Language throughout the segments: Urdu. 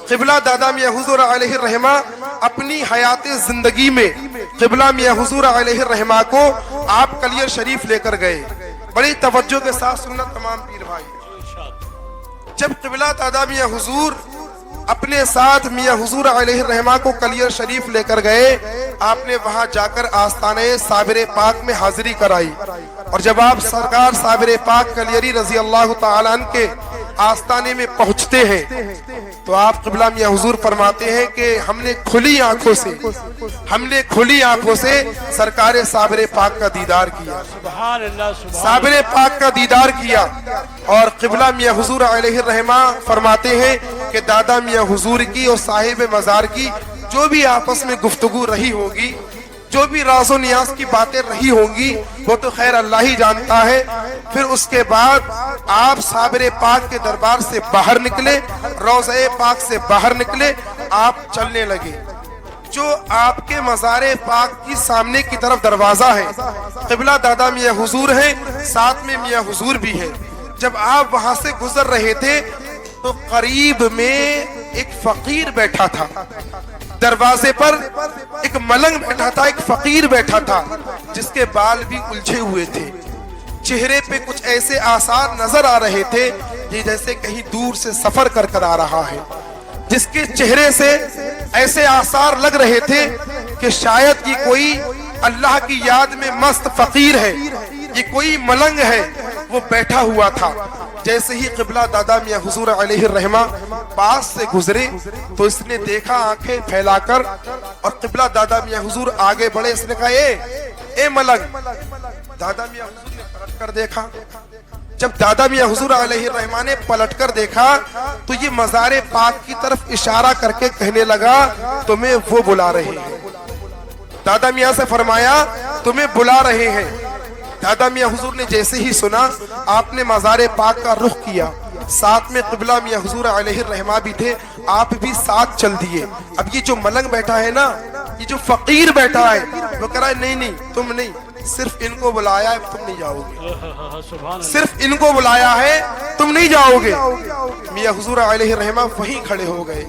قبلہ دادا میاں حضور علیہ الرحمہ اپنی حیات زندگی میں قبلہ میاں حضور علیہ الرحمہ کو آپ کلیر شریف لے کر گئے. بڑی توجہ کے ساتھ سننا تمام پیر بھائی. جب قبلہ دادا میاں حضور اپنے ساتھ میاں حضور علیہ الرحمہ کو کلیر شریف لے کر گئے, آپ نے وہاں جا کر آستانِ صابر پاک میں حاضری کرائی. اور جب آپ سرکار صابر پاک کلیری رضی اللہ تعالیٰ عنہ کے آستانے میں پہنچتے ہیں تو آپ قبلہ میاں حضور فرماتے ہیں کہ ہم نے کھلی آنکھوں سے سرکار صابر پاک کا دیدار کیا, صابر پاک کا دیدار کیا. اور قبلہ میاں حضور علیہ الرحمہ فرماتے ہیں کہ دادا میاں حضور کی اور صاحب مزار کی جو بھی آپس میں گفتگو رہی ہوگی, جو بھی راز و نیاز کی باتیں رہی ہوں گی, وہ تو خیر اللہ ہی جانتا ہے. پھر اس کے بعد آپ صابر پاک کے دربار سے باہر نکلے, روضہ پاک سے باہر نکلے, آپ چلنے لگے. جو آپ کے مزار پاک کی سامنے کی طرف دروازہ ہے, قبلہ دادا میاں حضور ہیں, ساتھ میں میاں حضور بھی ہے. جب آپ وہاں سے گزر رہے تھے تو قریب میں ایک فقیر بیٹھا تھا, دروازے پر ایک ملنگ بیٹھا تھا, ایک فقیر بیٹھا تھا جس کے بال بھی الجھے ہوئے تھے. چہرے پہ کچھ ایسے آثار نظر آ رہے تھے جیسے کہیں دور سے سفر کر آ رہا ہے. جس کے چہرے سے ایسے آثار لگ رہے تھے کہ شاید یہ کوئی اللہ کی یاد میں مست فقیر ہے, یہ کوئی ملنگ ہے. وہ بیٹھا ہوا تھا. جیسے ہی قبلہ دادا میاں حضور علیہ الرحمہ پاس سے گزرے تو اس نے دیکھا آنکھیں پھیلا کر, اور قبلہ دادا میاں حضور آگے بڑھے. اس نے کہا اے ملنگ. دادا میاں حضور نے پلٹ کر دیکھا. جب دادا میاں حضور علیہ الرحمہ نے پلٹ کر دیکھا تو یہ مزار پاک کی طرف اشارہ کر کے کہنے لگا تمہیں وہ بلا رہے ہیں. دادا میاں سے فرمایا تمہیں بلا رہے ہیں. دادا میاں حضور نے جیسے ہی سنا آپ نے مزار پاک کا رخ کیا. ساتھ میں قبلہ میاں حضور علیہ الرحمہ بھی تھے, آپ بھی ساتھ چل دیے. اب یہ جو ملنگ بیٹھا ہے نا, یہ جو فقیر بیٹھا ہے, وہ کہہ رہا ہے نہیں تم نہیں, صرف ان کو بلایا ہے, تم نہیں جاؤ گے. صرف ان کو بلایا ہے, تم نہیں جاؤ گے. میاں حضور علیہ الرحمہ وہیں کھڑے ہو گئے.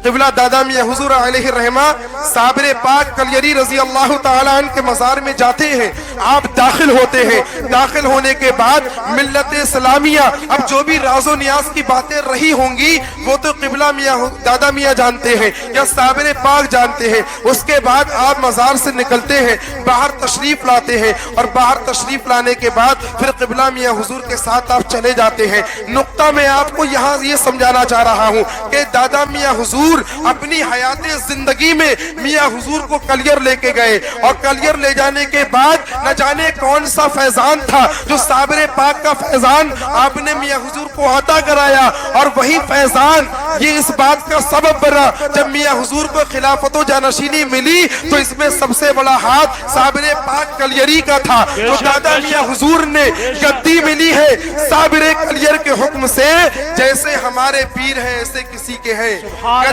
قبلہ دادا میاں حضور علیہ الرحمہ صابر پاک کلیری رضی اللہ تعالیٰ عنہ کے مزار میں جاتے ہیں. آپ داخل ہوتے ہیں. داخل ہونے کے بعد ملت اسلامیہ, اب جو بھی راز و نیاز کی باتیں رہی ہوں گی وہ تو قبلہ میاں دادا میاں جانتے ہیں یا صابر پاک جانتے ہیں. اس کے بعد آپ مزار سے نکلتے ہیں, باہر تشریف لاتے ہیں, اور باہر تشریف لانے کے بعد پھر قبلہ میاں حضور کے ساتھ آپ چلے جاتے ہیں. نقطہ میں آپ کو یہاں یہ سمجھانا چاہ رہا ہوں کہ دادا میاں حضور اپنی حیات زندگی میں میاں حضور کو کلیر لے کے گئے, اور کلیر لے جانے کے بعد نہ جانے کون سا فیضان تھا جو صابر پاک کا فیضان آپ نے میاں حضور کو عطا کرایا. اور وہی فیضان یہ اس بات کا سبب بنا جب میاں حضور کو خلافت و جانشینی ملی تو اس میں سب سے بڑا ہاتھ صابر پاک کلیری کا تھا. تو دادا میاں حضور نے گدی ملی ہے صابر کلیر کے حکم سے, جیسے ہمارے پیر ہیں ایسے کسی کے ہیں.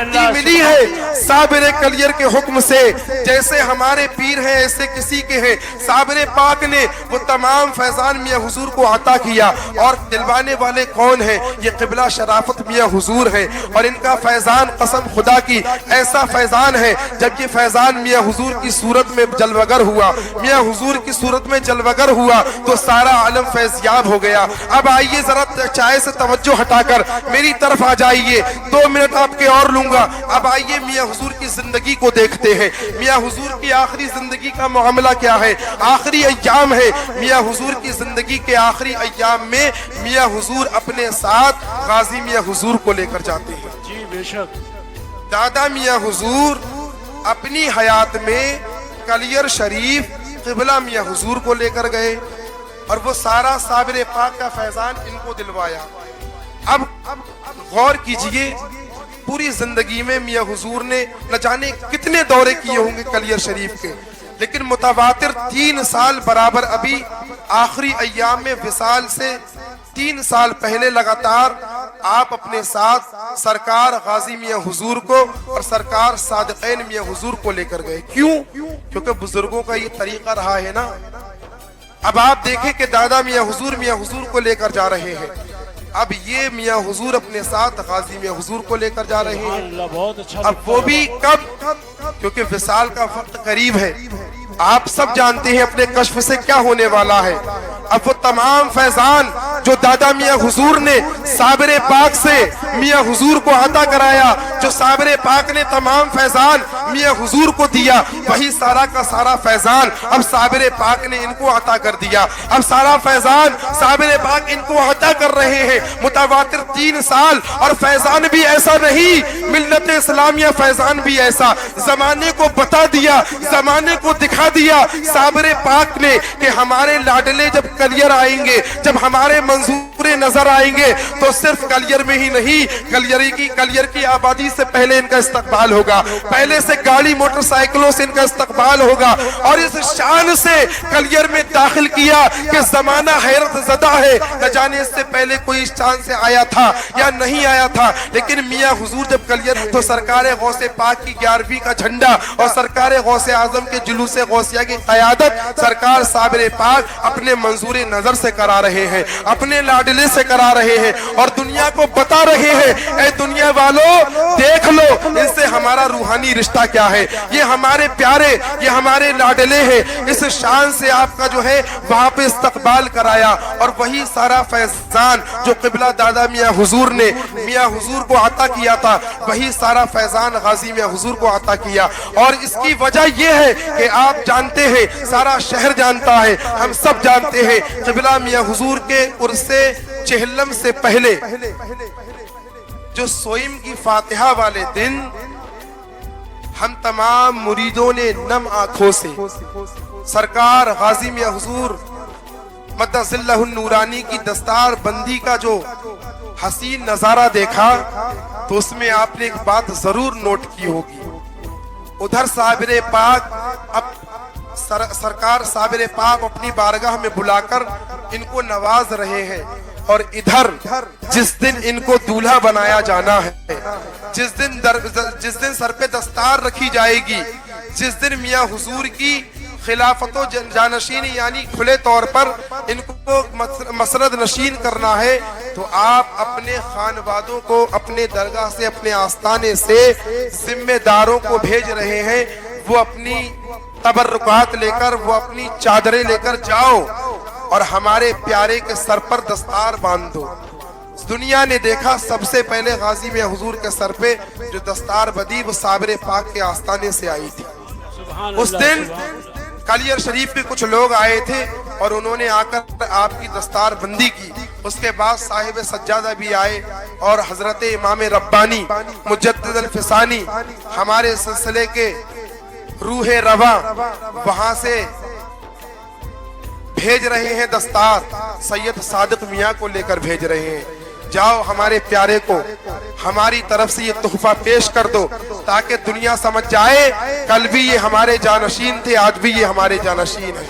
گدی ملی ہے صابر کلیر کے حکم سے, جیسے ہمارے پیر ہیں ایسے کسی کے ہیں. صابر پاک نے وہ تمام فیضان میاں حضور کو عطا کیا. اور دلوانے والے کون ہیں؟ یہ قبلہ شرافت میاں حضور ہیں. اور ان کا فیضان قسم خدا کی ایسا فیضان ہے, جب یہ فیضان میاں حضور کی صورت میں جلوگر ہوا, میاں حضور کی صورت میں جلوگر ہوا تو سارا عالم فیضیاب ہو گیا. اب آئیے ذرا چائے سے توجہ ہٹا کر میری طرف آ جائیے, 2 منٹ آپ کے اور لوں گا. اب آئیے میاں حضور کی زندگی کو دیکھتے ہیں. میاں حضور کی آخری زندگی کا معاملہ کیا ہے؟ آخری ایام ہے. میاں حضور کی زندگی کے آخری ایام میں میاں حضور اپنے ساتھ غازی میاں حضور کو لے کر جاتے ہیں. جی بے شک. دادا میاں حضور اپنی حیات میں کلیر شریف قبلہ میاں حضور کو لے کر گئے, اور وہ سارا صابر پاک کا فیضان ان کو دلوایا. اب غور کیجئے, پوری زندگی میں میاں حضور نے نہ جانے کتنے دورے کیے ہوں گے کلیر شریف کے, لیکن متواتر 3 سال برابر ابھی آخری ایام میں وصال سے 3 سال پہلے لگاتار آپ اپنے ساتھ سرکار غازی میاں حضور کو اور سرکار صادقین میاں حضور کو لے کر گئے. کیوں؟ کیونکہ بزرگوں کا یہ طریقہ رہا ہے نا. اب آپ دیکھیں کہ دادا میاں حضور کو لے کر جا رہے ہیں. اب یہ میاں حضور اپنے ساتھ غازی میاں حضور کو لے کر جا رہے ہیں. بہت اچھا. اب وہ بھی کب؟ کیونکہ وصال کا وقت قریب ہے. آپ سب جانتے ہیں اپنے کشف سے کیا ہونے والا ہے. اب وہ تمام فیضان جو دادا میاں حضور نے صابر پاک سے میاں حضور کو عطا کرایا، جو صابر پاک نے تمام فیضان میاں حضور کو دیا، وہی سارا کا سارا فیضان اب صابر پاک نے ان کو عطا کر دیا. اب سارا فیضان صابر پاک ان کو عطا کر رہے ہیں متواتر 3 سال. اور فیضان بھی ایسا نہیں، ملت اسلامیہ فیضان بھی ایسا. زمانے کو بتا دیا، زمانے کو دکھا دیا صابر پاک نے کہ ہمارے لاڈلے جب کلیر آئیں گے، جب ہمارے منظور نظر آئیں گے تو صرف کلیر میں ہی نہیں، کلیر کی آبادی سے پہلے ان کا استقبال ہوگا، پہلے سے گاڑی موٹر سائیکلوں سے ان کا استقبال ہوگا. اور اس شان سے کلیر میں داخل کیا کہ زمانہ حیرت زدہ ہے. نہ جانے اس سے پہلے کوئی اس شان سے آیا تھا یا نہیں آیا تھا، لیکن میاں حضور جب کلیر تو سرکار غوث پاک کی 11ویں کا جھنڈا اور سرکار غوث اعظم کے جلوس غوثیہ کی قیادت سرکار صابر پاک اپنے منظور نظر سے کرا رہے ہیں، اپنے لاڈلے سے کرا رہے ہیں. اور دنیا کو بتا رہے ہیں، اے دنیا والو دیکھ لو ان سے ہمارا روحانی رشتہ کیا ہے. یہ ہمارے پیارے، یہ ہمارے لاڈلے ہیں. اس شان سے آپ کا جو ہے وہاں پہ استقبال کرایا. اور وہی سارا فیضان جو قبلہ دادا میاں حضور نے میاں حضور کو عطا کیا تھا، وہی سارا فیضان غازی میاں حضور کو عطا کیا. اور اس کی وجہ یہ ہے کہ آپ جانتے ہیں، سارا شہر جانتا ہے، ہم سب جانتے ہیں، قبلہ میاں حضور کے عرس چہلم سے پہلے جو سوئم کی فاتحہ والے دن ہم تمام مریدوں نے نم آنکھوں سے سرکار غازی میاں حضور مد ظلہ النورانی کی دستار بندی کا جو حسین نظارہ دیکھا تو اس میں آپ نے ایک بات ضرور نوٹ کی ہوگی. ادھر صابر پاک سرکار صابر پاک اپنی بارگاہ میں بلا کر ان کو نواز رہے ہیں. اور ادھر جس دن ان کو دولہا بنایا جانا ہے، جس دن سر پہ دستار رکھی جائے گی، جس دن میاں حضور کی خلافت و جانشینی یعنی کھلے طور پر ان کو مسرد نشین کرنا ہے، تو آپ اپنے خانوادوں کو اپنے درگاہ سے، اپنے آستانے سے ذمہ داروں کو بھیج رہے ہیں. وہ اپنی تبرکات لے کر، وہ اپنی چادریں لے کر جاؤ اور ہمارے پیارے کے سر پر دستار باندھو. دنیا نے دیکھا سب سے پہلے غازی میاں حضور کے سر پہ جو دستار بدی وہ صابر پاک کے آستانے سے آئی تھی. اس دن کلیر شریف کے کچھ لوگ آئے تھے اور انہوں نے آ کر آپ کی دستار بندی کی. اس کے بعد صاحب سجادہ بھی آئے اور حضرت امام ربانی مجدد الفسانی ہمارے سلسلے کے روح رواں وہاں سے بھیج رہے ہیں دستار. سید صادق میاں کو لے کر بھیج رہے ہیں، جاؤ ہمارے پیارے کو ہماری طرف سے یہ تحفہ پیش کر دو تاکہ دنیا سمجھ جائے کل بھی یہ ہمارے جانشین تھے، آج بھی یہ ہمارے جانشین ہیں.